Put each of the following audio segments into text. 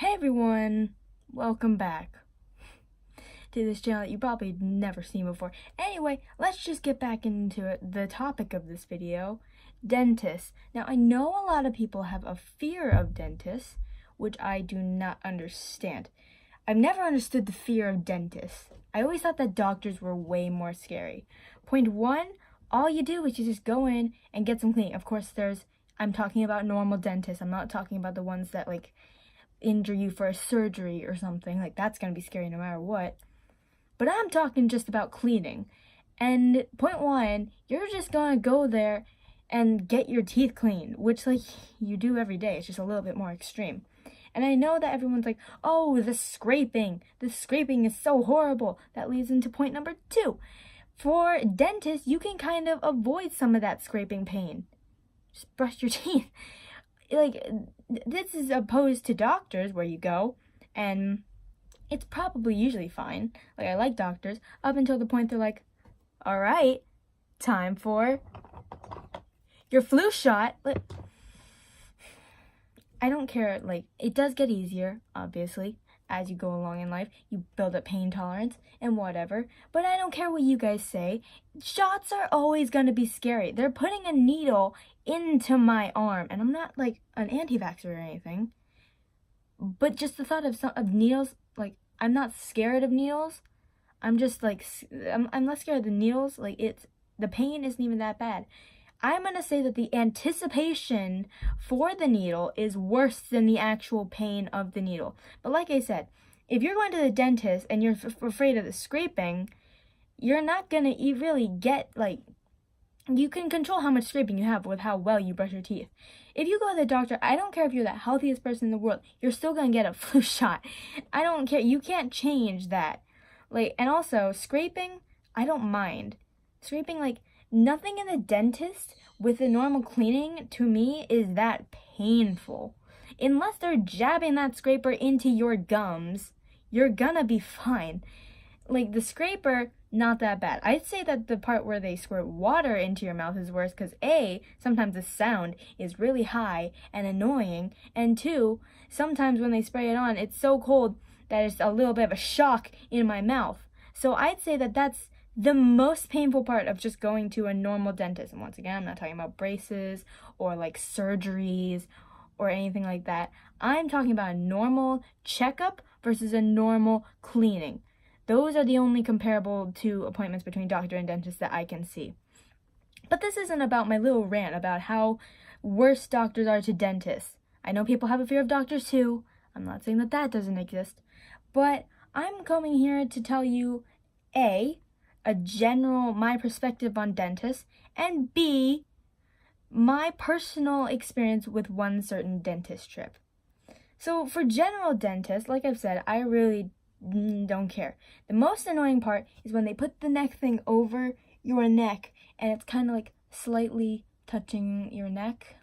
Hey everyone, welcome back to this channel that you probably never seen before. Anyway, let's just get back into it. The topic of this video, dentists. Now I know a lot of people have a fear of dentists, which I do not understand. I've never understood the fear of dentists. I always thought that doctors were way more scary. Point one, all you do is you just go in and get some cleaning. Of course, I'm talking about normal dentists. I'm not talking about the ones that injure you for a surgery or something. That's gonna be scary no matter what. But I'm talking just about cleaning. And point one, you're just gonna go there and get your teeth cleaned, which you do every day. It's just a little bit more extreme. And I know that everyone's like, oh, the scraping is so horrible. That leads into point number two. For dentists, you can kind of avoid some of that scraping pain. Just brush your teeth. This is opposed to doctors where you go and it's probably usually fine. I like doctors up until the point they're like, all right, time for your flu shot. I don't care. It does get easier, obviously, as you go along in life. You build up pain tolerance and whatever, but I don't care what you guys say. Shots are always going to be scary. They're putting a needle into my arm, and I'm not an anti-vaxxer or anything, but just the thought of needles, I'm not scared of needles. I'm just I'm less scared of the needles. The pain isn't even that bad. I'm gonna say that the anticipation for the needle is worse than the actual pain of the needle. But like I said, if you're going to the dentist and you're afraid of the scraping, you're not gonna really get you can control how much scraping you have with how well you brush your teeth. If you go to the doctor, I don't care if you're the healthiest person in the world, you're still gonna get a flu shot. I don't care. You can't change that. And also, scraping, I don't mind. Scraping, nothing in the dentist with a normal cleaning, to me, is that painful. Unless they're jabbing that scraper into your gums, you're gonna be fine. The scraper, not that bad. I'd say that the part where they squirt water into your mouth is worse because A, sometimes the sound is really high and annoying, and two, sometimes when they spray it on, it's so cold that it's a little bit of a shock in my mouth. So I'd say that that's the most painful part of just going to a normal dentist. And once again, I'm not talking about braces or surgeries or anything like that. I'm talking about a normal checkup versus a normal cleaning. Those are the only comparable to appointments between doctor and dentist that I can see. But this isn't about my little rant about how worse doctors are to dentists. I know people have a fear of doctors too. I'm not saying that that doesn't exist. But I'm coming here to tell you, A, my perspective on dentists, and B, my personal experience with one certain dentist trip. So for general dentists, like I've said, I really don't care. The most annoying part is when they put the neck thing over your neck and it's kind of slightly touching your neck.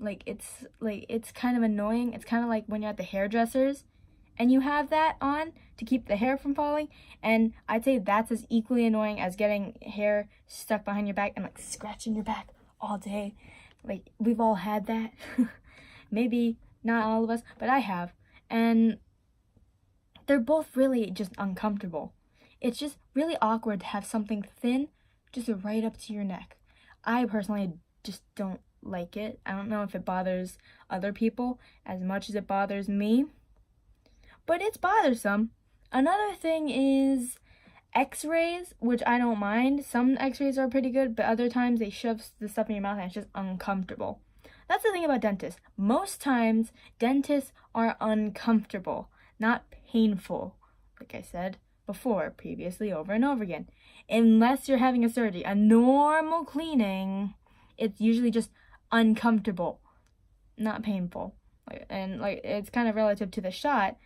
It's kind of annoying. It's kind of like when you're at the hairdressers and you have that on to keep the hair from falling, and I'd say that's as equally annoying as getting hair stuck behind your back and scratching your back all day. We've all had that. Maybe not all of us, but I have. And they're both really just uncomfortable. It's just really awkward to have something thin just right up to your neck. I personally just don't like it. I don't know if it bothers other people as much as it bothers me, but it's bothersome. Another thing is x-rays, which I don't mind. Some x-rays are pretty good, but other times they shove the stuff in your mouth and it's just uncomfortable. That's the thing about dentists. Most times, dentists are uncomfortable, not painful, like I said previously, over and over again. Unless you're having a surgery. A normal cleaning, it's usually just uncomfortable, not painful. It's kind of relative to the shot.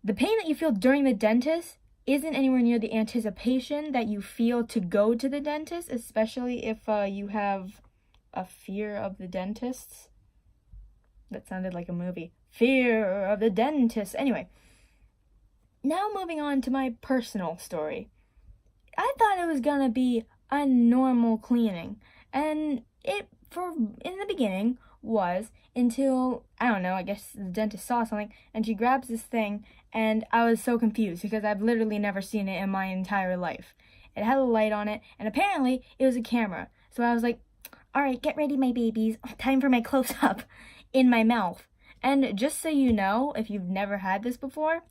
The pain that you feel during the dentist isn't anywhere near the anticipation that you feel to go to the dentist, especially if you have a fear of the dentists. That sounded like a movie. Fear of the dentist. Anyway, now moving on to my personal story. I thought it was gonna be a normal cleaning, and in the beginning was until, I don't know, I guess the dentist saw something, and she grabs this thing, and I was so confused because I've literally never seen it in my entire life. It had a light on it, and apparently it was a camera. So I was like, all right, get ready, my babies. Time for my close-up in my mouth. And just so you know, if you've never had this before,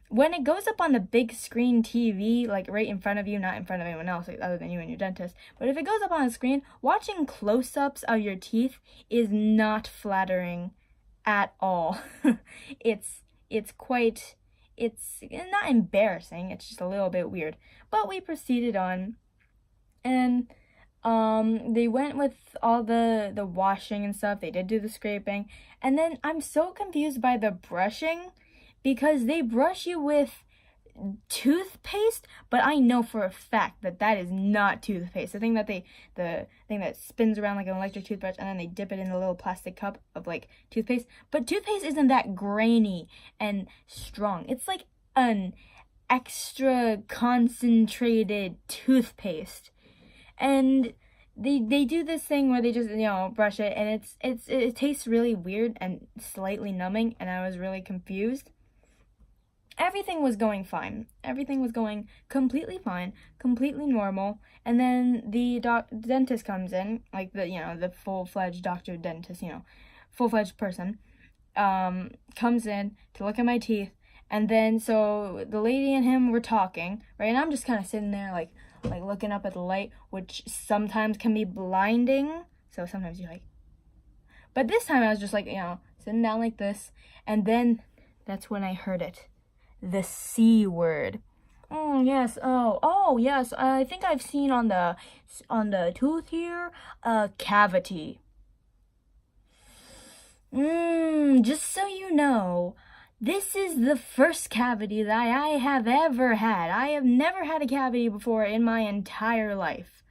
when it goes up on the big screen TV, like right in front of you, not in front of anyone else other than you and your dentist, but if it goes up on the screen, watching close-ups of your teeth is not flattering at all. It's not embarrassing, it's just a little bit weird. But we proceeded on, and they went with all the washing and stuff. They did do the scraping, and then I'm so confused by the brushing, because they brush you with toothpaste, but I know for a fact that that is not toothpaste. The thing that spins around like an electric toothbrush, and then they dip it in a little plastic cup of like toothpaste. But toothpaste isn't that grainy and strong. It's like an extra concentrated toothpaste. And they do this thing where they just, brush it, and it tastes really weird and slightly numbing, and I was really confused. Everything was going fine. Everything was going completely fine, completely normal. And then the dentist comes in, like the full-fledged doctor dentist, full-fledged person, comes in to look at my teeth. And then, so the lady and him were talking, right? And I'm just kind of sitting there, like looking up at the light, which sometimes can be blinding. So sometimes you're like, but this time I was just like, sitting down like this. And then that's when I heard it. The C word. Oh yes. Oh yes. I think I've seen on the tooth here a cavity. Just so you know, this is the first cavity that I have ever had. I have never had a cavity before in my entire life.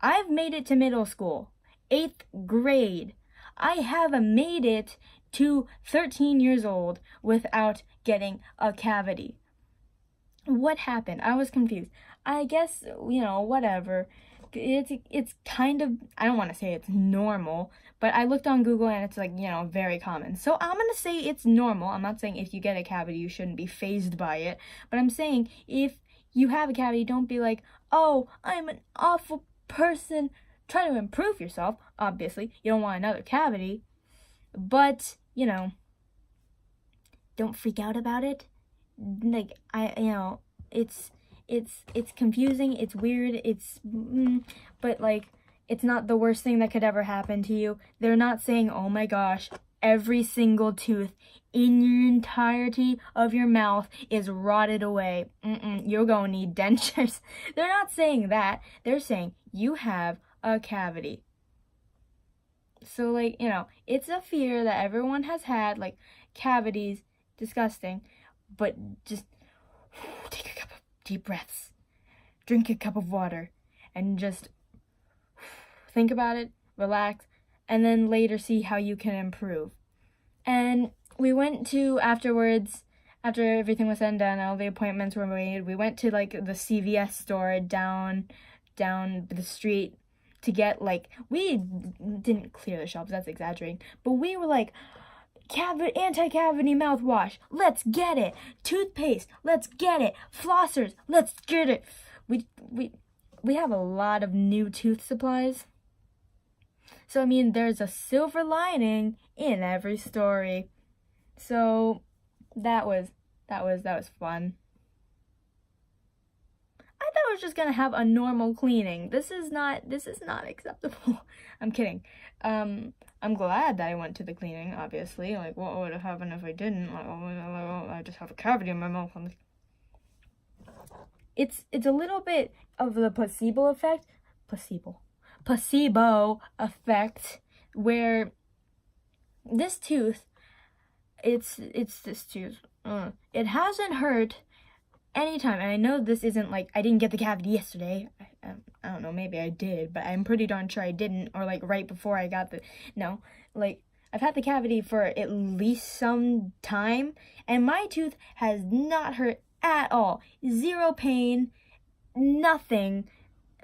I've made it to middle school, 8th grade. I have made it to 13 years old without getting a cavity. What happened? I was confused. I guess, whatever. It's kind of, I don't want to say it's normal, but I looked on Google and it's like, very common. So I'm going to say it's normal. I'm not saying if you get a cavity, you shouldn't be fazed by it. But I'm saying if you have a cavity, don't be like, oh, I'm an awful person. Try to improve yourself, obviously. You don't want another cavity. But, don't freak out about it. Like, it's confusing, it's weird, but like, it's not the worst thing that could ever happen to you. They're not saying, oh my gosh, every single tooth in your entirety of your mouth is rotted away. You're gonna need dentures. They're not saying that. They're saying you have a cavity. So, like, it's a fear that everyone has had, like, cavities, disgusting, but just take a couple of deep breaths, drink a cup of water, and just think about it, relax, and then later see how you can improve. And we went to, afterwards, after everything was said and done, all the appointments were made, we went to, like, the CVS store down the street to get, like, we didn't clear the shelves, that's exaggerating, but we were like, anti-cavity mouthwash, let's get it. Toothpaste, let's get it. Flossers, let's get it. We have a lot of new tooth supplies. So, I mean, there's a silver lining in every story. So, that was fun. I thought I was just gonna have a normal cleaning. This is not acceptable. I'm kidding. I'm glad that I went to the cleaning, obviously. Like, what would have happened if I didn't? Like, I just have a cavity in my mouth. It's a little bit of the placebo effect, where this tooth, it's this tooth. It hasn't hurt anytime, and I know this isn't like I didn't get the cavity yesterday. I don't know, maybe I did, but I'm pretty darn sure I didn't, or like right before I got no, like I've had the cavity for at least some time, and my tooth has not hurt at all. Zero pain, nothing.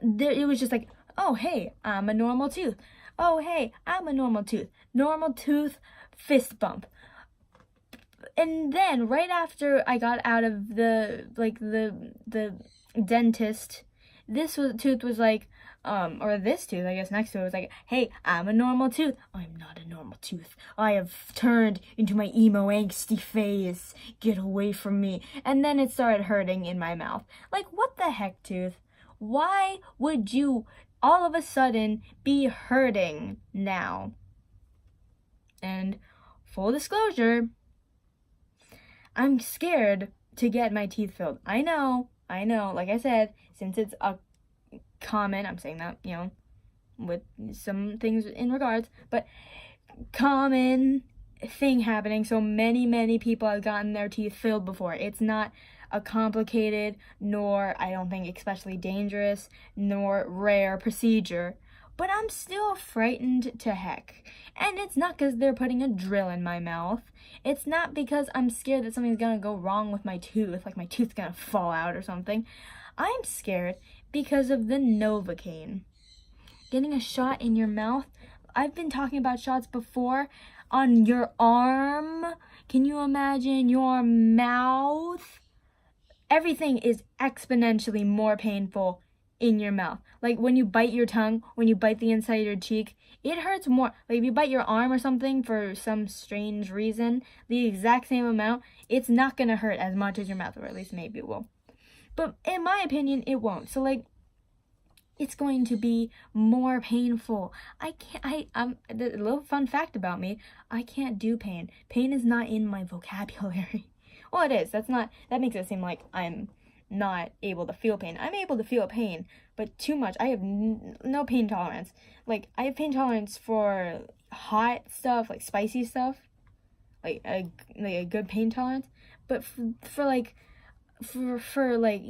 It was just like, oh hey, I'm a normal tooth. oh, hey, I'm a normal tooth. Normal tooth, fist bump. And then right after I got out of the dentist, tooth was like, or this tooth, I guess, next to it was like, hey, I'm a normal tooth. I'm not a normal tooth. I have turned into my emo angsty phase. Get away from me. And then it started hurting in my mouth. Like, what the heck, tooth? Why would you all of a sudden be hurting now? And full disclosure, I'm scared to get my teeth filled. I know, like I said, since it's a common, I'm saying that, you know, with some things in regards, but common thing happening. So many people have gotten their teeth filled before. It's not a complicated, nor, I don't think, especially dangerous, nor rare procedure. But I'm still frightened to heck. And it's not because they're putting a drill in my mouth. It's not because I'm scared that something's gonna go wrong with my tooth, like my tooth's gonna fall out or something. I'm scared because of the Novocaine. Getting a shot in your mouth. I've been talking about shots before on your arm. Can you imagine your mouth? Everything is exponentially more painful in your mouth. Like when you bite your tongue, when you bite the inside of your cheek, it hurts more. Like if you bite your arm or something for some strange reason, the exact same amount, it's not gonna hurt as much as your mouth, or at least maybe it will. But in my opinion, it won't. So like, it's going to be more painful. The little fun fact about me, I can't do pain. Pain is not in my vocabulary. Well, it is. That makes it seem like I'm not able to feel pain. I'm able to feel pain, but too much. I have no pain tolerance. Like, I have pain tolerance for hot stuff, like spicy stuff, like a good pain tolerance. But for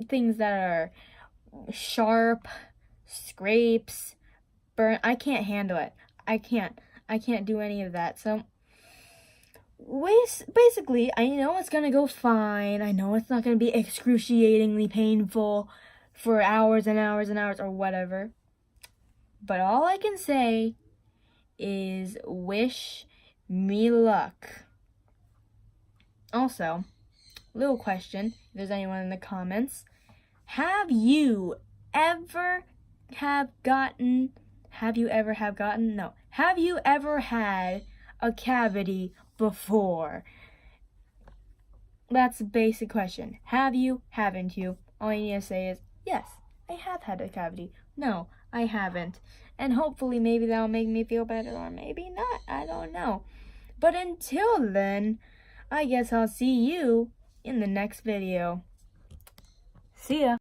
things that are sharp, scrapes, burn, I can't handle it. I can't do any of that. So basically, I know it's gonna go fine. I know it's not gonna be excruciatingly painful for hours and hours and hours or whatever. But all I can say is wish me luck. Also, little question, if there's anyone in the comments, have you ever had a cavity before? That's a basic question. Have you? Haven't you? All you need to say is, yes, I have had a cavity. No, I haven't. And hopefully maybe that'll make me feel better, or maybe not. I don't know. But until then, I guess I'll see you in the next video. See ya.